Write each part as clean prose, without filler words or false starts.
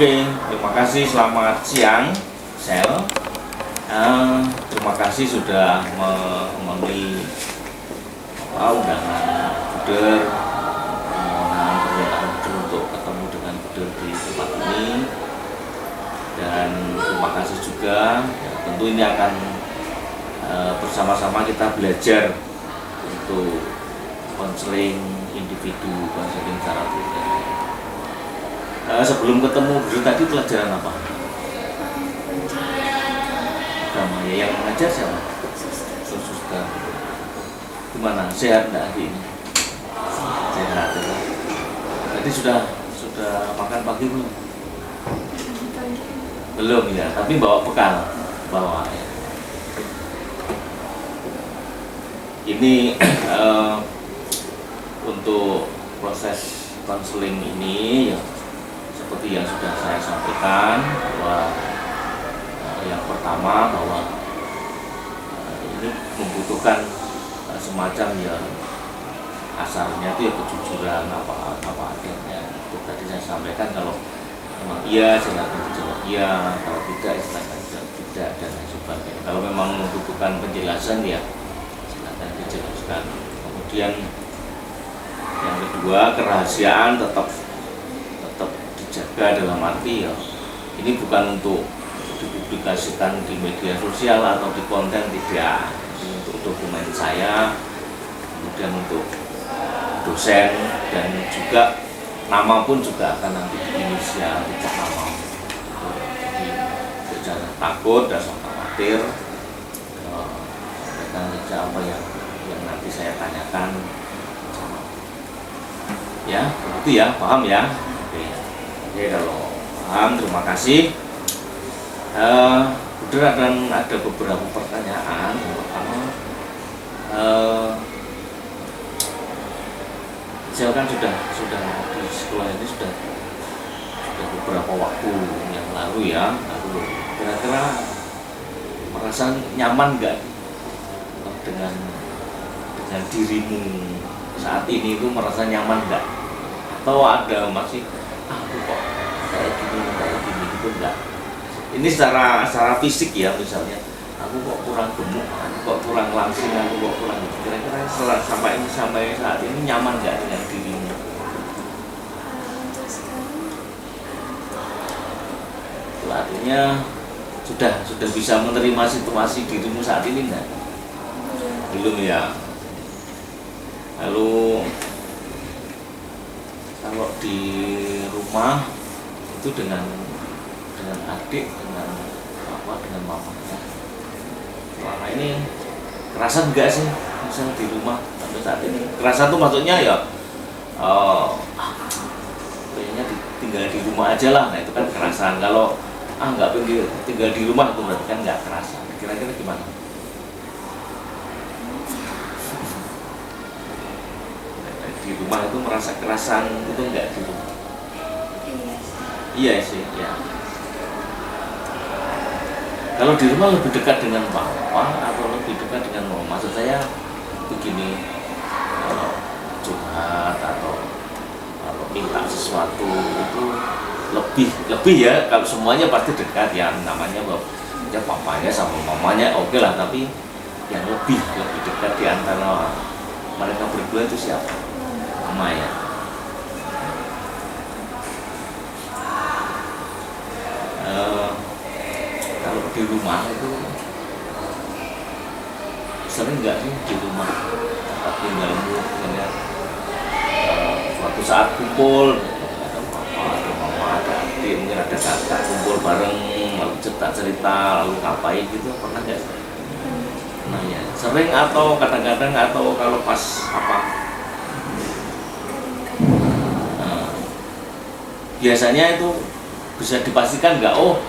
Oke, terima kasih. Selamat siang, Sel. Terima kasih sudah memenuhi undangan Buder, permohonan permintaan Buder untuk ketemu dengan Buder di tempat ini. Dan terima kasih juga. Ya, tentu ini akan bersama-sama kita belajar untuk konseling individu, konseling secara pribadi. Sebelum ketemu Buder tadi pelajaran apa? Agama ya, yang mengajar siapa? Suster. Gimana? Sehat enggak hari ini? Sehat ya. Tadi sudah makan pagi belum? Belum ya, tapi bawa bekal, bawa ya. Ini untuk proses konseling ini ya, seperti yang sudah saya sampaikan bahwa yang pertama bahwa ini membutuhkan semacam ya asarnya itu ya kejujuran apa adanya. Itu tadi saya sampaikan, kalau memang iya silakan dijawab iya, kalau tidak silakan dijawab tidak, dan lain sebagainya. Kalau memang membutuhkan penjelasan ya silakan dijelaskan. Kemudian yang kedua, kerahasiaan tetap dijaga, dalam arti ya ini bukan untuk dipublikasikan di media sosial atau di konten, tidak. Ini untuk dokumen saya, kemudian untuk dosen, dan juga nama pun juga akan nanti diinisial, tidak nama. Jadi jangan takut, dan jangan khawatir, sampaikan saja apa yang nanti saya tanyakan. Ya, begitu ya, paham ya? Oke, kalau paham, terima kasih. Buder ada beberapa pertanyaan. Yang pertama, saya kan sudah di sekolah ini sudah beberapa waktu yang lalu ya. Lalu kira-kira merasa nyaman nggak dengan dirimu saat ini, itu merasa nyaman nggak? Atau ada masih aku kok kayak gini gitu enggak? Ini secara fisik ya, misalnya aku kok kurang gemuk, aku kok kurang langsing, aku kok kurang gitu. Kira-kira sampai saat ini nyaman nggak dengan dirimu? Itu artinya sudah bisa menerima situasi dirimu saat ini enggak? Belum ya. Lalu kalau di rumah itu dengan adik, dengan mamanya, selama ini kerasa enggak sih misalnya di rumah sampai saat ini? Kerasa tuh maksudnya ya kayaknya tinggal di rumah aja lah. Nah itu kan kerasaan. Kalau nggak pengen tinggal di rumah, itu berarti kan nggak kerasa. Kira-kira gimana? Di rumah itu merasa kerasan itu enggak di rumah? Iya sih ya. Kalau di rumah lebih dekat dengan papa atau lebih dekat dengan mama? Maksud saya begini, kalau curhat atau kalau minta sesuatu itu lebih ya. Kalau semuanya pasti dekat ya, namanya ya papanya sama mamanya oke lah, tapi yang lebih dekat di antara mereka berdua itu siapa? Mama ya. Kalau di rumah itu sering nggak sih di rumah tempat tinggalmu, misalnya suatu saat kumpul, ada papa, ada mama, ada adik, mungkin ada kakak, kumpul bareng lalu cerita lalu ngapain gitu, pernah nggak? Nah ya, sering atau kadang-kadang, atau kalau pas apa? Biasanya itu bisa dipastikan nggak? Oh,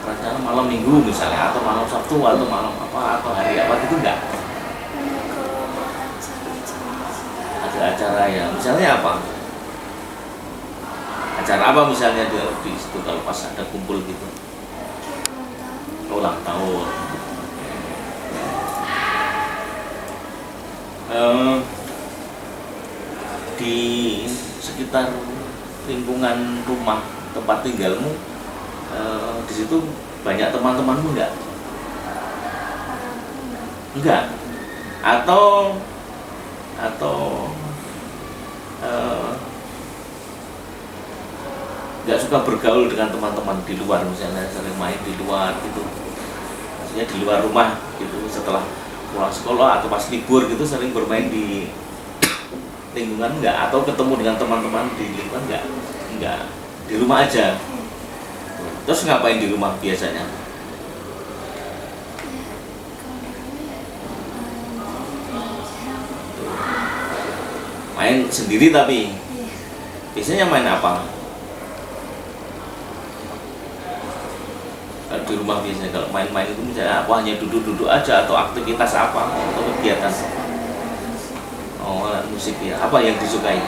rencana malam minggu misalnya, atau malam Sabtu, atau malam apa, atau hari apa gitu enggak? Ada acara ya, misalnya apa? Acara apa misalnya di situ kalau pas ada kumpul gitu? Ulang tahun. Di sekitar lingkungan rumah tempat tinggalmu di situ banyak teman-temanmu enggak? Enggak. Atau nggak suka bergaul dengan teman-teman di luar, misalnya sering main di luar gitu, maksudnya di luar rumah gitu, setelah pulang sekolah atau pas libur gitu sering bermain di lingkungan enggak, atau ketemu dengan teman-teman di lingkungan enggak, di rumah aja. Terus ngapain di rumah biasanya? Main sendiri, tapi biasanya main apa? Kalau di rumah biasanya kalau main-main itu misalnya apa, hanya duduk-duduk aja atau aktivitas apa atau kegiatan? Oh, alat musik ya. Apa yang disukai?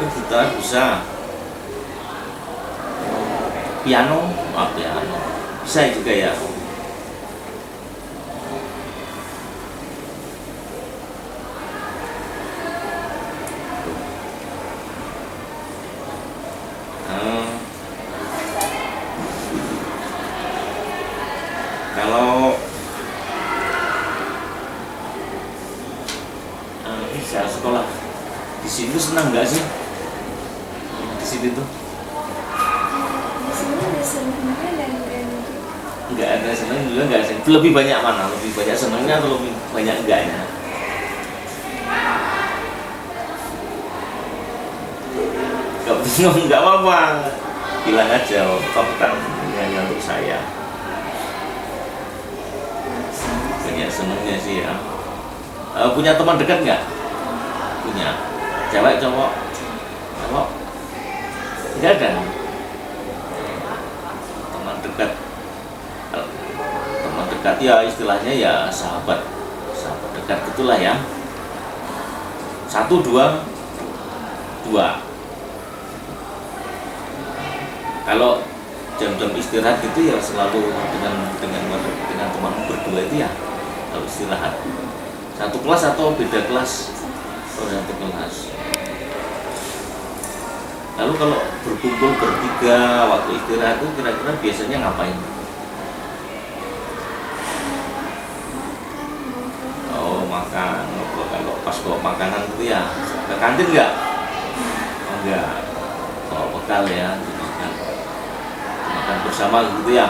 Gitar bisa. Piano, piano bisa juga ya. Kalau bisa sekolah di sini senang nggak sih? Di sini tuh nggak ada senang juga, nggak sih. Lebih banyak mana? Lebih banyak senangnya atau lebih banyak enggaknya? Nggak bingung, nggak apa-apa, bilang aja. Toh kan hanya untuk saya. Banyak senangnya sih ya. Punya teman dekat nggak? Punya. Cewek, cowok? Cowok? Nggak ada. Teman dekat. Teman dekat ya istilahnya ya sahabat dekat itulah ya. 1, 2, 2. Kalau jam-jam istirahat gitu ya selalu dengan teman berdua itu ya. Kalau istirahat satu kelas atau beda kelas? Oh, satu kelas. Lalu kalau berkumpul bertiga waktu istirahat itu kira-kira biasanya ngapain? Oh, makan. Kalau pas bawa makanan itu ya ke kantin nggak? Oh, enggak. Bawa bekal ya, makan bersama gitu ya.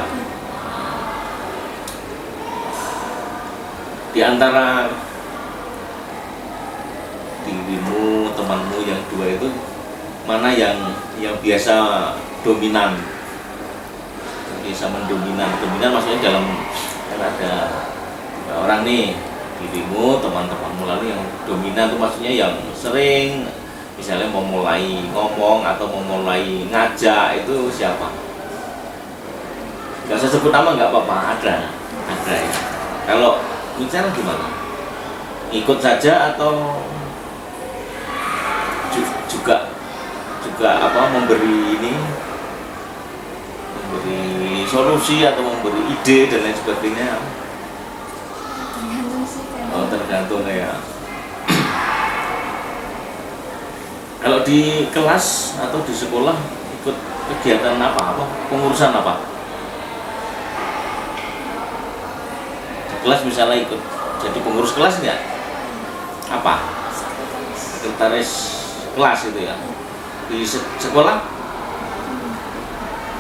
Di antara dirimu, temanmu yang dua itu mana yang biasa dominan? Biasa mendominan. Dominan maksudnya dalam kan ada orang nih, dirimu, teman-temanmu, lalu yang dominan itu maksudnya yang sering misalnya memulai ngomong atau memulai ngajak itu siapa? Gak usah sebut nama, nggak apa-apa, ada ya. Kalau bicara gimana? Ikut saja atau juga memberi solusi atau memberi ide dan lain sebagainya? Oh, tergantung ya. Kalau di kelas atau di sekolah ikut kegiatan apa? Pengurusan apa? Di kelas misalnya ikut jadi pengurus kelas nggak? Apa? Sekretaris kelas itu ya. Di sekolah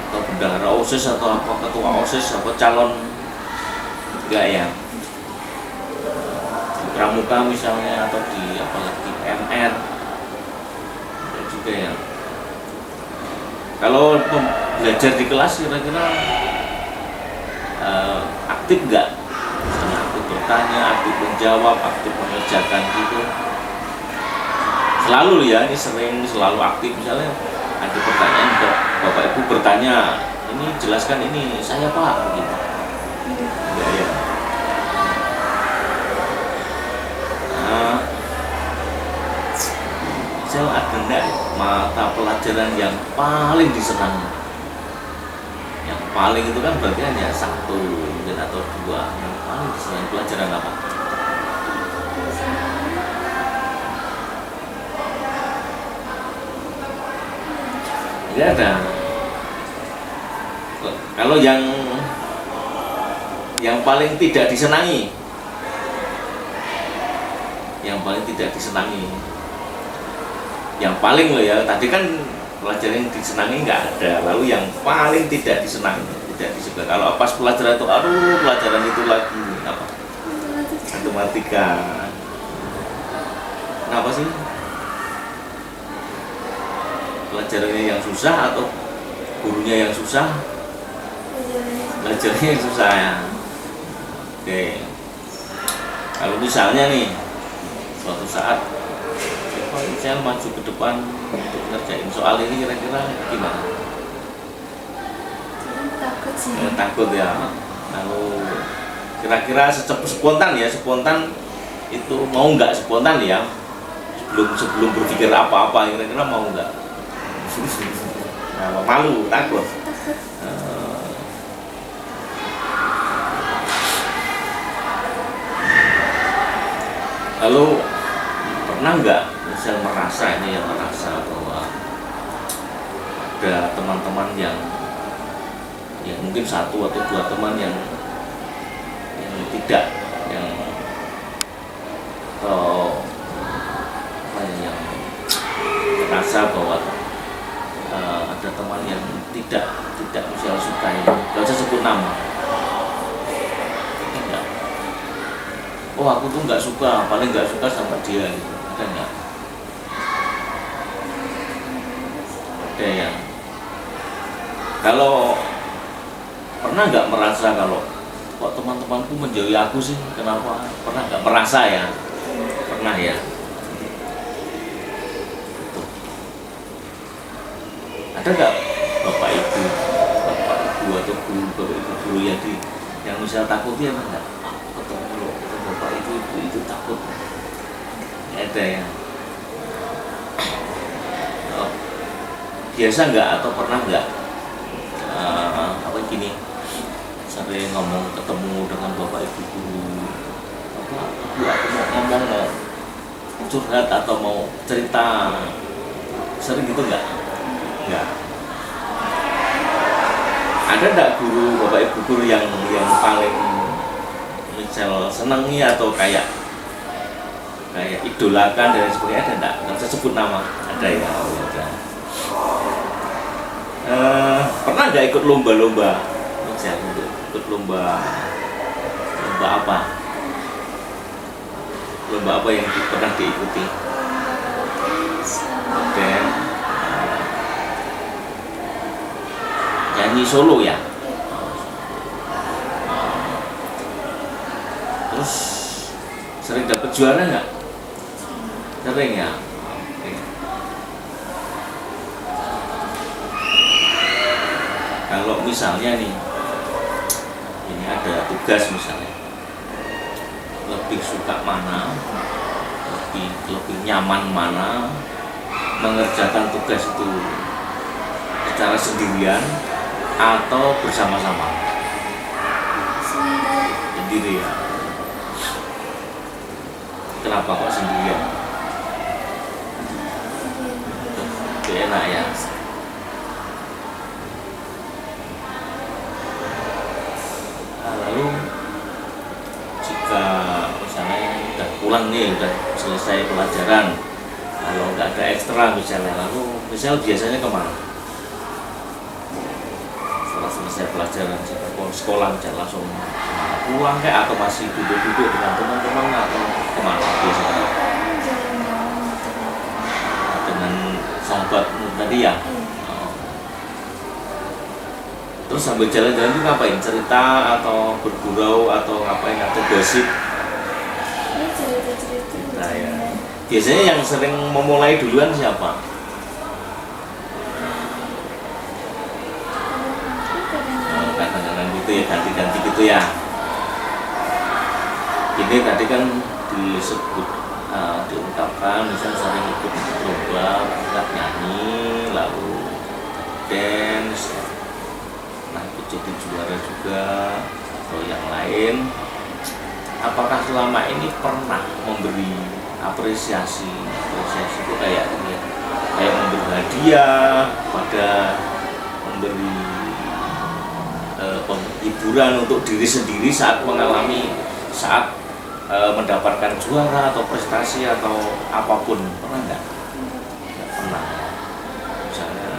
atau bendahara OSIS atau apa, ketua OSIS atau calon? Enggak ya. Di pramuka misalnya atau di apalagi MR juga ya. Kalau belajar di kelas kira-kira aktif nggak? Misalnya aktif bertanya, aktif menjawab, aktif mengerjakan gitu. Selalu ya, ini selalu aktif. Misalnya ada pertanyaan, Bapak Ibu bertanya, ini jelaskan ini, saya Pak, gitu. Enggak ya. Misal ada enggak mata pelajaran yang paling disenangi? Yang paling itu kan berarti hanya 1 mungkin atau 2. Yang paling disenangi pelajaran apa? Nggak ada. Kalau yang paling tidak disenangi, yang paling loh ya, tadi kan pelajaran yang disenangi nggak ada, lalu yang paling tidak disenangi, tidak disuka. Kalau pas pelajaran itu, aduh pelajaran itu lagi apa? Matematika. Kenapa sih? Pelajarannya yang susah atau gurunya yang susah? Belajarnya yang susah ya. Oke. Kalau misalnya nih suatu saat saya maju ke depan untuk ngerjain soal ini, kira-kira gimana? Takut sih. Takut ya. Lalu kira-kira spontan itu mau nggak spontan ya? Sebelum berpikir apa-apa, kira-kira mau nggak? Malu, takut. Lalu pernah nggak misal merasa bahwa ada teman-teman yang mungkin satu atau dua teman yang tidak yang merasa bahwa ada teman yang tidak misal sukai, nggak usah sebut nama. Oh aku tuh nggak suka, paling nggak suka sama dia, gitu. Ada nggak? Ada ya. Kalau pernah nggak merasa kalau kok teman-temanku menjauhi aku sih, kenapa? Pernah nggak merasa ya? Pernah ya. Tuh. Ada nggak bapak ibu atau guru yang misal takutin apa nggak? Bapak itu takut. Ada ya. Biasa nggak atau pernah nggak gini, sering ketemu dengan bapak ibu guru, aku mau curhat atau mau cerita, sering gitu nggak? Ada nggak bapak ibu guru yang paling misal senangi atau kayak idolakan dan sebagainya? Ada enggak? Nggak usah sebut nama. Ada ya. Pernah nggak ikut lomba-lomba? Misal ikut lomba apa? Lomba apa yang pernah diikuti? Dan nyanyi solo ya. Terus sering dapat juara nggak? Sering ya. Oke. Kalau misalnya nih, ini ada tugas misalnya, lebih suka mana, lebih nyaman mana mengerjakan tugas itu secara sendirian atau bersama-sama? Sendiri ya. Kenapa kok sendirian? Lebih enak ya. Lalu jika misalnya udah pulang nih, udah selesai pelajaran, kalau nggak ada ekstra misalnya, lalu biasanya kemana? Setelah selesai pelajaran, sekolah misalnya langsung pulang kayak atau masih duduk-duduk dengan teman-teman atau kemana biasanya? Dengan sahabatmu tadi ya? Terus sambil jalan-jalan itu ngapain? Cerita atau bergurau atau ngapain atau gosip? Cerita ya. Biasanya yang sering memulai duluan siapa? Kadang-kadang gitu ya, ganti-ganti gitu ya. Ini tadi kan disebut diungkapkan misalnya sering ikut lomba, nyanyi, lalu dance, nah ikut jadi juara juga atau yang lain. Apakah selama ini pernah memberi apresiasi itu kayak memberi hadiah, pada memberi hiburan untuk diri sendiri saat mendapatkan juara atau prestasi atau apapun. Pernah nggak? Nggak pernah. Misalnya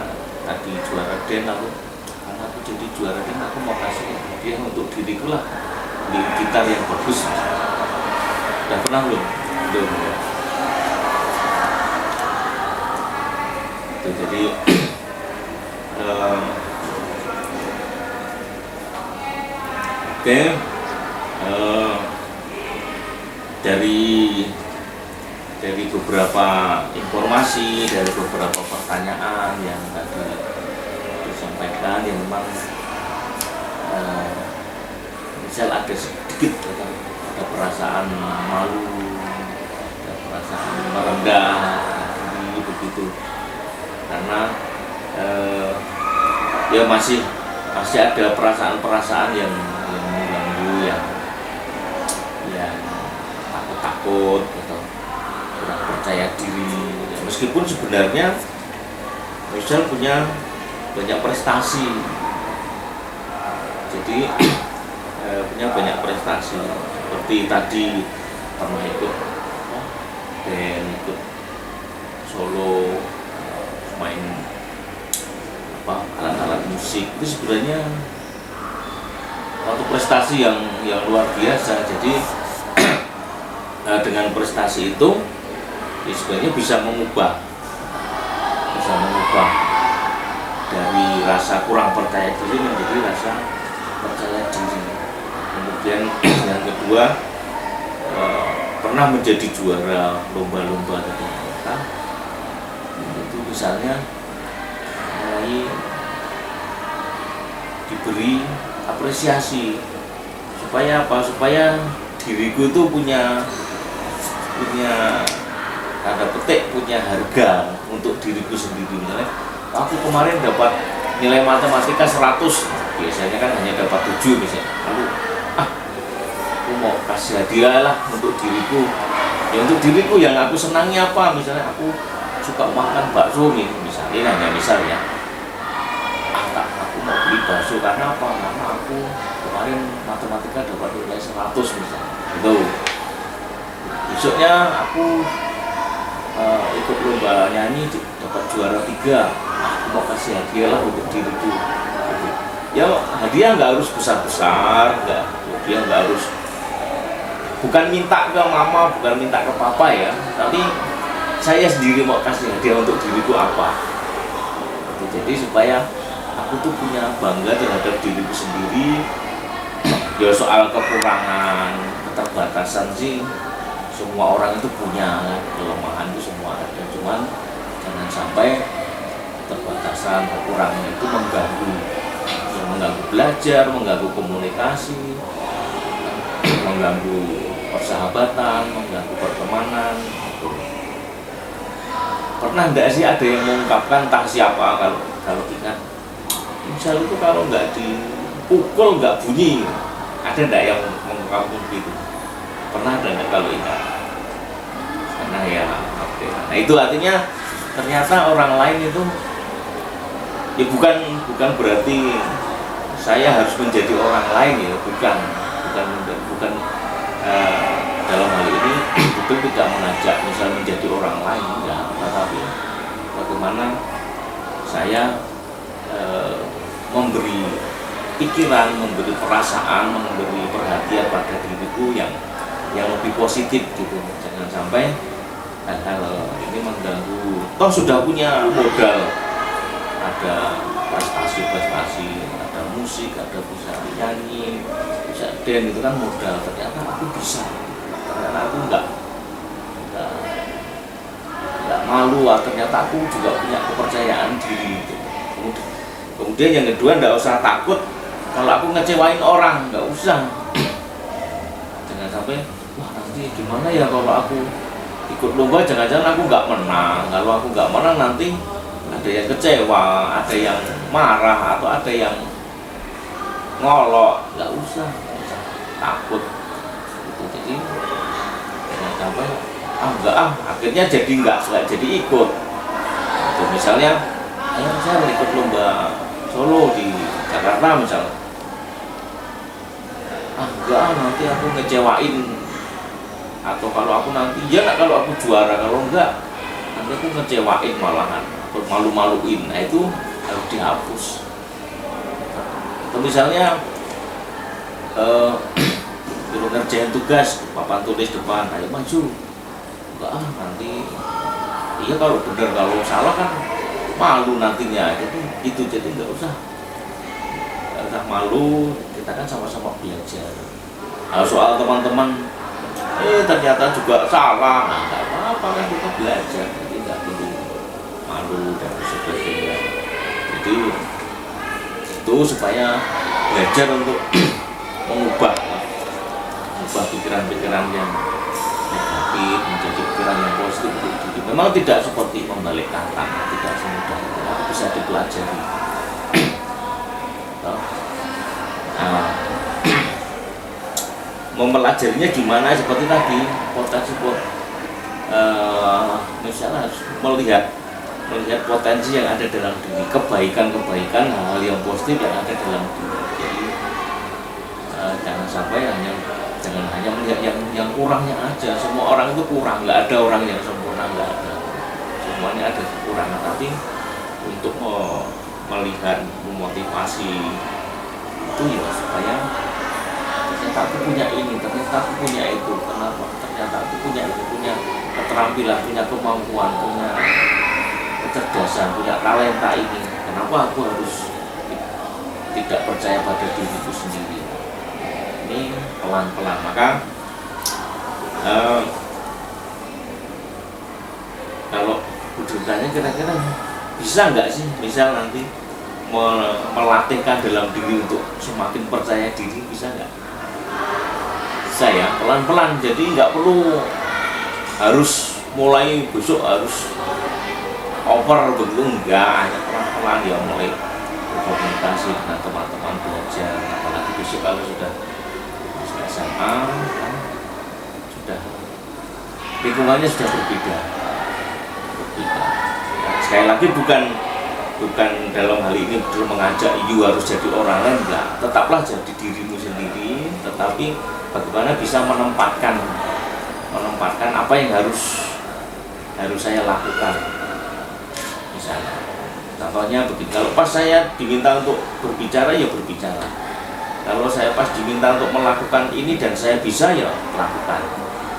tadi juara Den, karena aku jadi juara Den, aku mau kasih hadiah untuk diriku lah, beli gitar yang bagus. Udah pernah belum? Belum. Jadi dari beberapa informasi, dari beberapa pertanyaan yang tadi disampaikan, yang memang misal ada sedikit ada perasaan malu, ada perasaan merendah diri begitu, karena ya masih ada perasaan-perasaan yang mengganggu, yang takut atau kurang percaya diri. Meskipun sebenarnya Michelle punya banyak prestasi, jadi punya banyak prestasi, seperti tadi pernah ikut band, ikut solo, main alat-alat musik. Itu sebenarnya suatu prestasi yang luar biasa. Jadi dengan prestasi itu ya sebenarnya bisa mengubah dari rasa kurang percaya diri menjadi rasa percaya diri. Kemudian yang kedua, pernah menjadi juara lomba-lomba tertentu. Itu misalnya mulai diberi apresiasi, supaya apa? Supaya diriku itu punya tanda petik, punya harga untuk diriku sendiri. Misalnya aku kemarin dapat nilai matematika 100, biasanya kan hanya dapat 7 misalnya. Lalu aku mau kasih hadiah lah untuk diriku. Ya untuk diriku yang aku senangi apa? Misalnya aku suka makan bakso nih, misalnya hanya misal ya. Aku mau beli bakso karena apa? Karena aku kemarin matematika dapat nilai 100 misalnya. Gitu. Besoknya aku ikut lomba nyanyi dapat juara 3. Aku mau kasih hadiah lah untuk diriku. Ya hadiah nggak harus besar-besar, hadiah nggak harus, bukan minta ke mama, bukan minta ke papa ya, tapi saya sendiri mau kasih hadiah untuk diriku apa. Jadi supaya aku tuh punya bangga terhadap diriku sendiri. Ya soal kekurangan, keterbatasan sih semua orang itu punya, kelemahan itu semua ada, cuman jangan sampai keterbatasan, kekurangan itu mengganggu belajar, mengganggu komunikasi, mengganggu persahabatan, mengganggu pertemanan. Pernah enggak sih ada yang mengungkapkan, entah siapa, kalau ingat, misal itu kalau nggak dipukul nggak bunyi, ada enggak yang mengungkapkan gitu? Pernah ada enggak kalau ingat? Karena ya oke. Nah itu artinya ternyata orang lain itu ya bukan berarti saya harus menjadi orang lain ya, bukan dalam hal ini itu tidak mengajak misal menjadi orang lain ya, tetapi bagaimana saya memberi pikiran, memberi perasaan, memberi perhatian pada diriku yang lebih positif gitu. Jangan sampai hal-hal ini mengganggu. Toh sudah punya modal, ada prestasi, ada musik, ada bisa nyanyi, bisa dance, itu kan modal. Ternyata aku bisa, ternyata aku enggak malu, ternyata aku juga punya kepercayaan diri gitu. Kemudian yang kedua, enggak usah takut kalau aku ngecewain orang, enggak usah. Jangan sampai, wah nanti gimana ya kalau aku ikut lomba, jangan-jangan aku nggak menang. Kalau aku nggak menang nanti ada yang kecewa, ada yang marah, atau ada yang ngolok. Nggak usah takut gitu. Jadi jangan sampai akhirnya jadi nggak jadi ikut. gitu. Misalnya saya mau ikut lomba solo di Jakarta misalnya, enggak, nanti aku ngecewain, atau kalau aku nanti kalau aku juara, kalau enggak nanti aku ngecewain malahan atau malu-maluin. Nah itu harus dihapus. Atau misalnya dulu ngerjain tugas, papan tulis depan, ayo maju, enggak nanti iya kalau benar, kalau salah kan malu nantinya. Jadi nggak usah malu, kita kan sama-sama belajar. Nah, soal teman-teman ternyata juga salah, nah nggak apa-apa kan, kita belajar, jadi nggak perlu malu dan sebagainya. Jadi itu supaya belajar untuk mengubah pikiran-pikiran yang negatif menjadi pikiran yang positif. Jadi memang tidak seperti membalik kata, tidak semudah itu, bisa dipelajari. Nah, mempelajarinya gimana? Seperti tadi, misalnya harus melihat potensi yang ada dalam diri, kebaikan-kebaikan, hal yang positif yang ada dalam diri. Jadi jangan hanya melihat yang kurangnya aja. Semua orang itu kurang, nggak ada orang yang sempurna, nggak ada. Semuanya ada kekurangan, tapi untuk melihat, memotivasi itu ya supaya ternyata aku punya ini, ternyata aku punya itu, kenapa? Ternyata aku punya itu, punya keterampilan, punya kemampuan, punya kecerdasan, punya talenta ini. Kenapa aku harus tidak percaya pada diriku sendiri? Ini pelan-pelan. Maka kalau ditanya kira-kira bisa nggak sih misal nanti melatihkan dalam diri untuk semakin percaya diri, bisa nggak? Bisa ya, pelan-pelan. Jadi nggak perlu harus mulai besok harus over begitu, enggak, hanya pelan-pelan ya, mulai berkomunikasi dengan teman-teman, belajar. Apalagi besok kalau sudah SMA kan sudah lingkungannya sudah berbeda. Ya, sekali lagi bukan dalam hal ini belum mengajak you harus jadi orang lain, enggak. Tetaplah jadi dirimu sendiri, tetapi bagaimana bisa menempatkan apa yang harus saya lakukan. Misalnya, contohnya begitu. Kalau pas saya diminta untuk berbicara, ya berbicara. Kalau saya pas diminta untuk melakukan ini dan saya bisa, ya lakukan.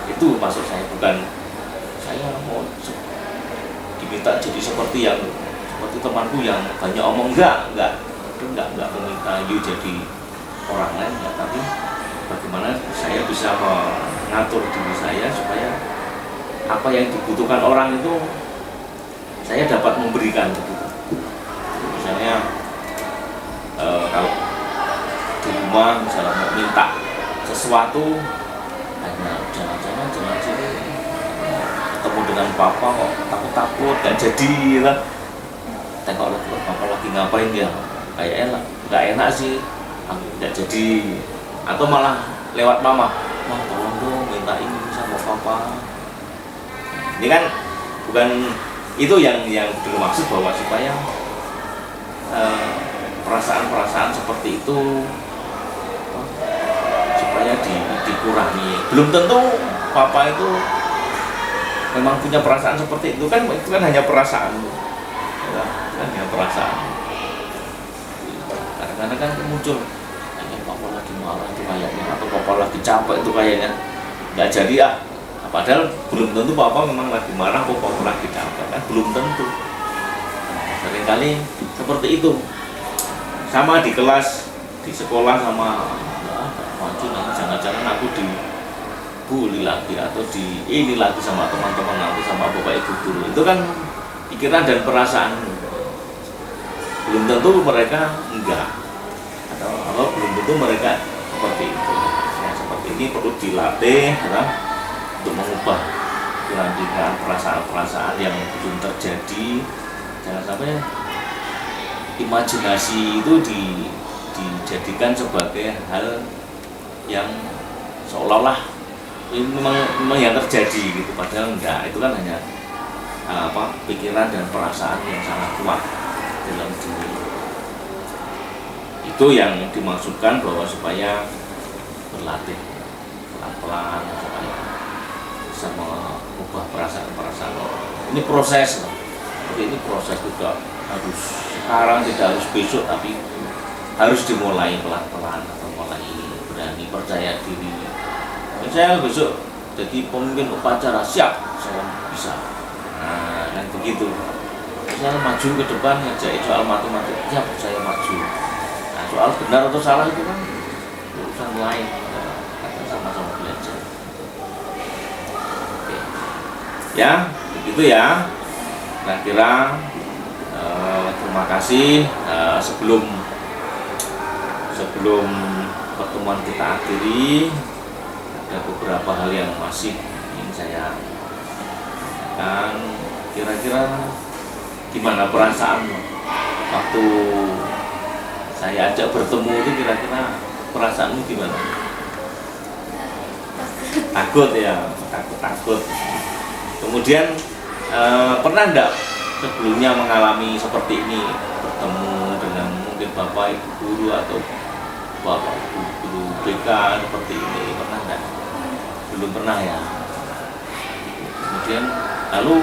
Itu maksud saya, bukan saya mau diminta jadi seperti temanku yang banyak omong, enggak meminta you jadi orang lain, enggak. Tapi bagaimana saya bisa mengatur diri saya supaya apa yang dibutuhkan orang itu saya dapat memberikan begitu. Misalnya kalau di rumah misalnya mau minta sesuatu, hanya jangan sini ketemu dengan papa kok takut gak jadi lah. Tengok papa lagi ngapain ya, kayak nggak enak sih, nggak jadi. Atau malah lewat mama, tolong dong minta ini sama papa. Ini kan bukan itu yang dulu maksud, bahwa supaya perasaan-perasaan seperti itu supaya dikurangi. Belum tentu papa itu memang punya perasaan seperti itu kan hanya perasaan, ya, kan hanya perasaan. Kadang-kadang kan muncul, papa lagi marah itu kayaknya, atau papa lagi capek itu kayaknya, nggak jadi padahal belum tentu papa memang lagi marah atau papa lagi capek, kan belum tentu. Seringkali seperti itu, sama di kelas, di sekolah, sama maju nanti jangan-jangan aku dibully lagi atau ini lagi sama teman-teman, nanti sama bapak ibu guru. Itu kan pikiran dan perasaan, belum tentu mereka enggak, atau belum tentu mereka seperti itu. Nah, seperti ini perlu dilatih untuk mengubah pikiran, perasaan-perasaan yang belum terjadi. Jangan sampai imajinasi itu dijadikan sebagai hal yang seolah-olah ini memang yang terjadi gitu, padahal enggak. Itu kan hanya pikiran dan perasaan yang sangat kuat dalam diri. Itu yang dimaksudkan bahwa supaya berlatih pelan-pelan supaya bisa mengubah perasaan-perasaan orang. Ini proses, jadi ini proses juga harus sekarang, tidak harus besok, tapi harus dimulai pelan-pelan atau mulai berani percaya diri. Saya besok jadi pemimpin upacara, siap, saya bisa. Nah, kan begitu. Saya maju ke depan ngajak soal matematika, siap, saya maju. Nah, soal benar atau salah itu kan urusan lain, kita sama-sama belajar. Oke. Ya, begitu ya. Kira-kira terima kasih. Sebelum pertemuan kita akhiri, ada beberapa hal yang masih ingin saya katakan. Kira-kira gimana perasaan waktu saya ajak bertemu itu, kira-kira perasaanmu gimana? Takut ya, takut. Kemudian pernah enggak sebelumnya mengalami seperti ini, bertemu dengan mungkin bapak ibu guru atau bapak ibu guru BK seperti ini, pernah enggak? Belum pernah ya. Kemudian lalu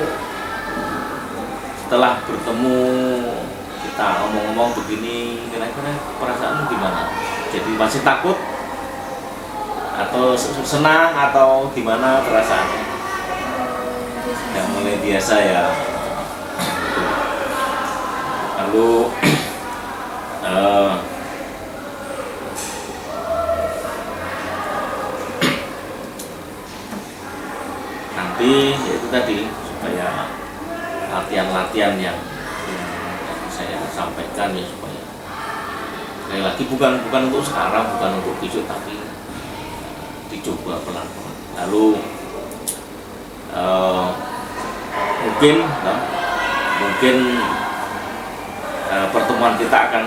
setelah bertemu kita ngomong-ngomong begini, kira-kira perasaanmu gimana? Jadi masih takut atau senang atau gimana perasaannya? Yang mulai biasa ya. Lalu nanti yaitu tadi supaya latihan-latihan yang saya sampaikan ya, supaya sekali lagi bukan untuk sekarang, bukan untuk besok, tapi dicoba pelan-pelan. Lalu mungkin pertemuan kita akan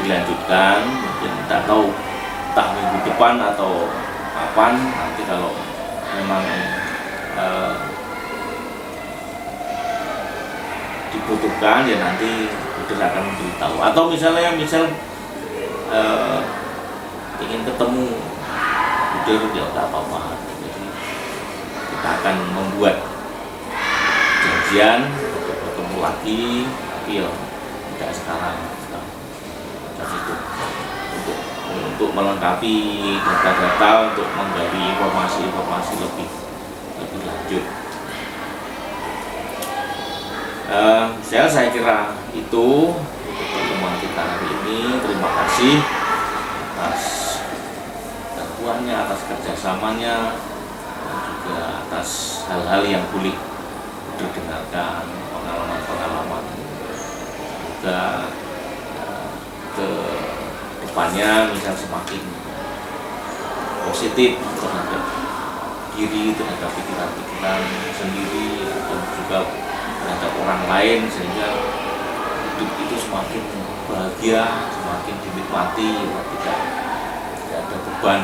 dilanjutkan, mungkin tidak tahu entah minggu depan atau kapan. Nanti kalau memang dibutuhkan ya nanti sudah akan memberitahu. Atau misal ingin ketemu udah ya nggak apa-apa. Jadi kita akan membuat janjian untuk bertemu lagi, tapi ya tidak sekarang. Untuk melengkapi data-data, untuk menggali informasi-informasi lebih lanjut. Saya kira itu untuk pertemuan kita hari ini. Terima kasih atas bantuannya, atas kerjasamanya, dan juga atas hal-hal yang boleh didengarkan, pengalaman-pengalaman. Semoga ke depannya misal semakin positif terhadap diri, terhadap pikiran-pikiran sendiri, atau juga terhadap orang lain, sehingga hidup itu semakin bahagia, semakin dinikmati, tidak ada beban.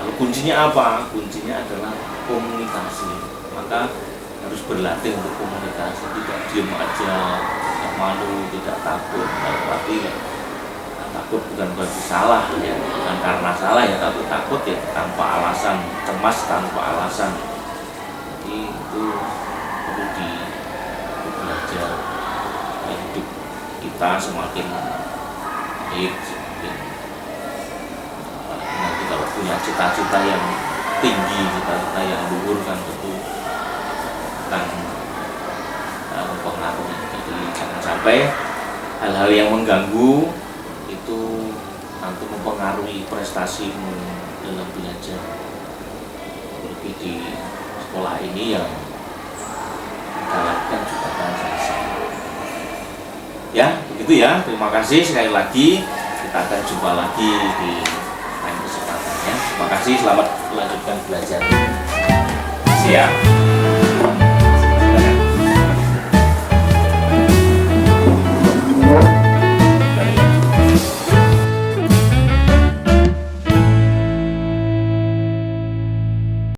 Lalu kuncinya apa? Kuncinya adalah komunikasi. Maka harus berlatih untuk komunikasi, tidak diam aja, tidak malu, tidak takut. Tapi takut bukan berarti salah ya, bukan karena salah ya, tapi takut ya tanpa alasan, cemas tanpa alasan. Jadi itu perlu belajar hidup kita semakin baik, semakin nanti kalau punya cita-cita yang tinggi, cita-cita yang luhur kan tentu akan mempengaruhi. Jadi jangan sampai hal-hal yang mengganggu itu nanti mempengaruhi prestasimu dalam belajar. Lebih di sekolah ini yang kita lakukan juga akan selesai. Ya, begitu ya. Terima kasih sekali lagi. Kita akan jumpa lagi di lain kesempatan ya. Terima kasih. Selamat melanjutkan belajar. Siap.